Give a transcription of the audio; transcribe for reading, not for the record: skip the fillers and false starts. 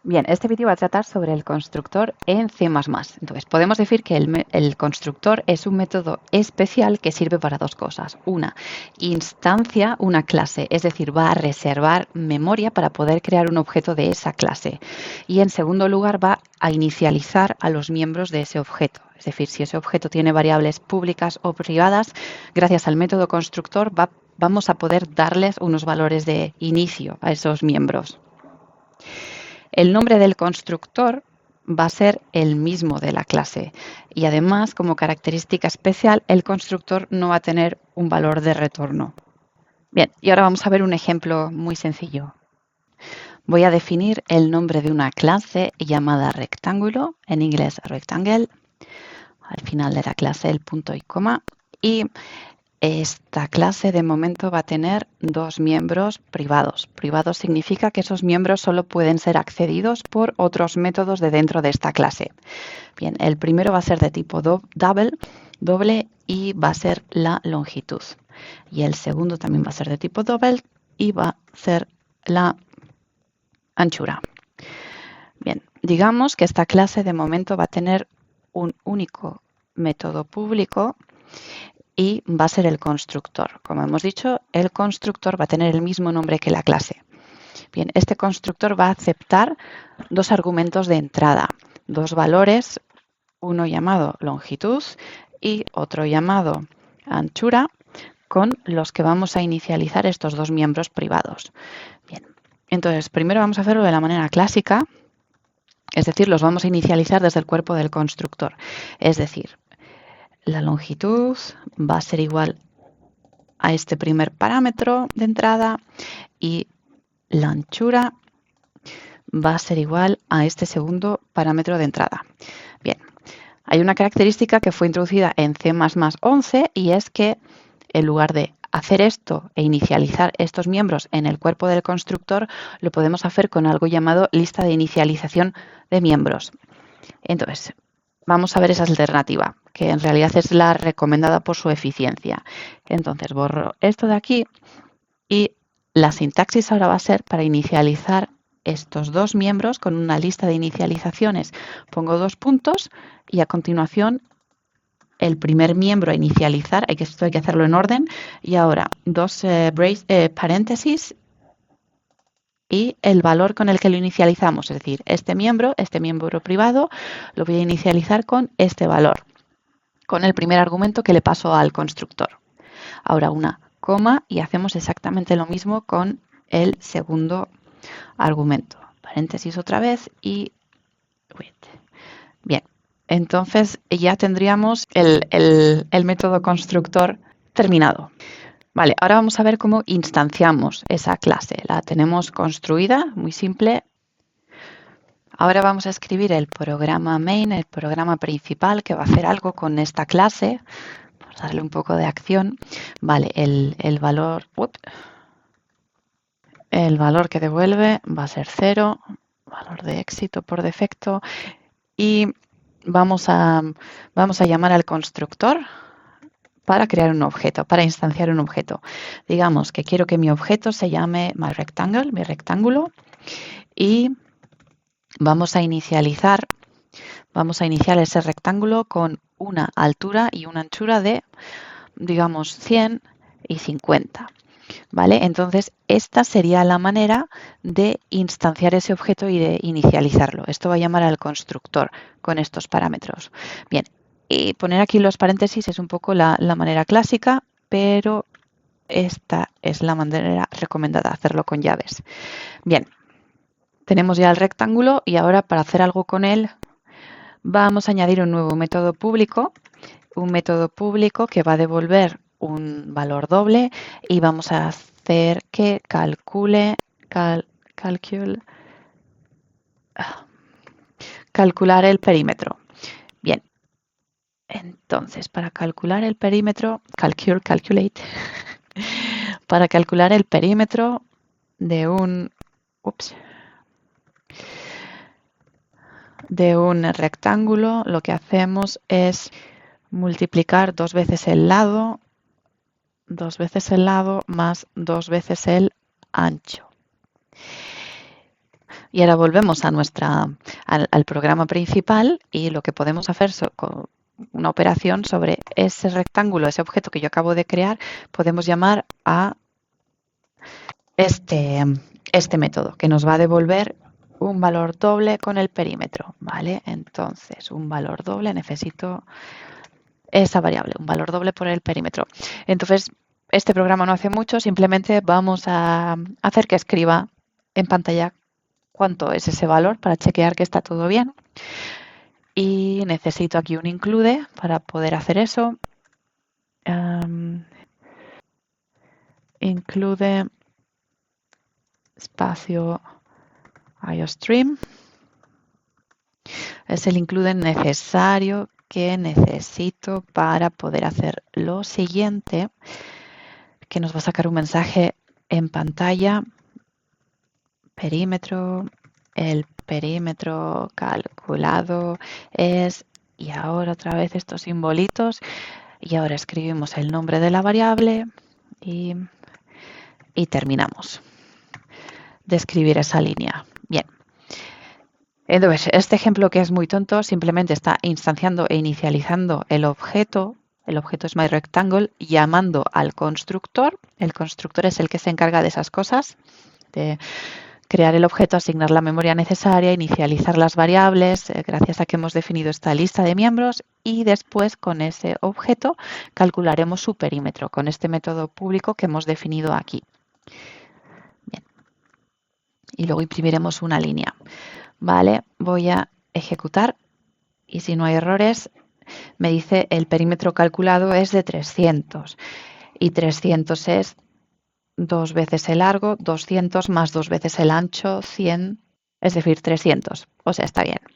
Bien, este vídeo va a tratar sobre el constructor en C++. Entonces, podemos decir que el constructor es un método especial que sirve para dos cosas. Una, instancia una clase, es decir, va a reservar memoria para poder crear un objeto de esa clase. Y en segundo lugar, va a inicializar a los miembros de ese objeto. Es decir, si ese objeto tiene variables públicas o privadas, gracias al método constructor vamos a poder darles unos valores de inicio a esos miembros. El nombre del constructor va a ser el mismo de la clase y además, como característica especial, el constructor no va a tener un valor de retorno. Bien, y ahora vamos a ver un ejemplo muy sencillo. Voy a definir el nombre de una clase llamada rectángulo, en inglés rectangle, al final de la clase el punto y coma, y esta clase de momento va a tener dos miembros privados. Privados significa que esos miembros solo pueden ser accedidos por otros métodos de dentro de esta clase. Bien, el primero va a ser de tipo doble y va a ser la longitud. Y el segundo también va a ser de tipo doble y va a ser la anchura. Bien, digamos que esta clase de momento va a tener un único método público y va a ser el constructor. Como hemos dicho, el constructor va a tener el mismo nombre que la clase. Bien, este constructor va a aceptar dos argumentos de entrada, dos valores, uno llamado longitud y otro llamado anchura, con los que vamos a inicializar estos dos miembros privados. Bien, entonces primero vamos a hacerlo de la manera clásica, es decir, los vamos a inicializar desde el cuerpo del constructor. Es decir, la longitud va a ser igual a este primer parámetro de entrada y la anchura va a ser igual a este segundo parámetro de entrada. Bien, hay una característica que fue introducida en C++11 y es que en lugar de hacer esto e inicializar estos miembros en el cuerpo del constructor, lo podemos hacer con algo llamado lista de inicialización de miembros. Entonces, vamos a ver esa alternativa, que en realidad es la recomendada por su eficiencia. Entonces, borro esto de aquí y la sintaxis ahora va a ser para inicializar estos dos miembros con una lista de inicializaciones. Pongo dos puntos y a continuación el primer miembro a inicializar, esto hay que hacerlo en orden, y ahora dos paréntesis y el valor con el que lo inicializamos, es decir, este miembro privado, lo voy a inicializar con este valor, con el primer argumento que le paso al constructor. Ahora una coma y hacemos exactamente lo mismo con el segundo argumento. Paréntesis otra vez y... Bien, entonces ya tendríamos el método constructor terminado. Vale, ahora vamos a ver cómo instanciamos esa clase. La tenemos construida, muy simple. Ahora vamos a escribir el programa main, el programa principal que va a hacer algo con esta clase. Vamos a darle un poco de acción. Vale, el valor que devuelve va a ser 0, valor de éxito por defecto. Y vamos a llamar al constructor para crear un objeto, para instanciar un objeto. Digamos que quiero que mi objeto se llame myRectangle, mi rectángulo, y vamos a iniciar ese rectángulo con una altura y una anchura de, digamos, 100 y 50. ¿Vale? Entonces, esta sería la manera de instanciar ese objeto y de inicializarlo. Esto va a llamar al constructor con estos parámetros. Bien, y poner aquí los paréntesis es un poco la manera clásica, pero esta es la manera recomendada, hacerlo con llaves. Bien, tenemos ya el rectángulo y ahora para hacer algo con él vamos a añadir un nuevo método público, que va a devolver un valor doble y vamos a hacer que calcular el perímetro. Bien, entonces para calcular el perímetro, calculate, para calcular el perímetro de un rectángulo, lo que hacemos es multiplicar dos veces el lado más dos veces el ancho. Y ahora volvemos a al programa principal y lo que podemos hacer con una operación sobre ese rectángulo, ese objeto que yo acabo de crear, podemos llamar a este método que nos va a devolver un valor doble con el perímetro, ¿vale? Entonces, un valor doble, necesito esa variable, un valor doble por el perímetro. Entonces, este programa no hace mucho, simplemente vamos a hacer que escriba en pantalla cuánto es ese valor para chequear que está todo bien. Y necesito aquí un include para poder hacer eso. Include espacio IOStream. Es el include necesario que necesito para poder hacer lo siguiente, que nos va a sacar un mensaje en pantalla. Perímetro, el perímetro calculado es, y ahora otra vez estos simbolitos, y ahora escribimos el nombre de la variable y terminamos de escribir esa línea. Bien. Entonces, este ejemplo que es muy tonto simplemente está instanciando e inicializando el objeto es myRectangle, llamando al constructor. El constructor es el que se encarga de esas cosas, de crear el objeto, asignar la memoria necesaria, inicializar las variables, gracias a que hemos definido esta lista de miembros, y después con ese objeto calcularemos su perímetro con este método público que hemos definido aquí. Bien. Y luego imprimiremos una línea. Vale, voy a ejecutar y si no hay errores, me dice el perímetro calculado es de 300 y 300 es 2 veces el largo, 200 más 2 veces el ancho, 100, es decir, 300. O sea, está bien.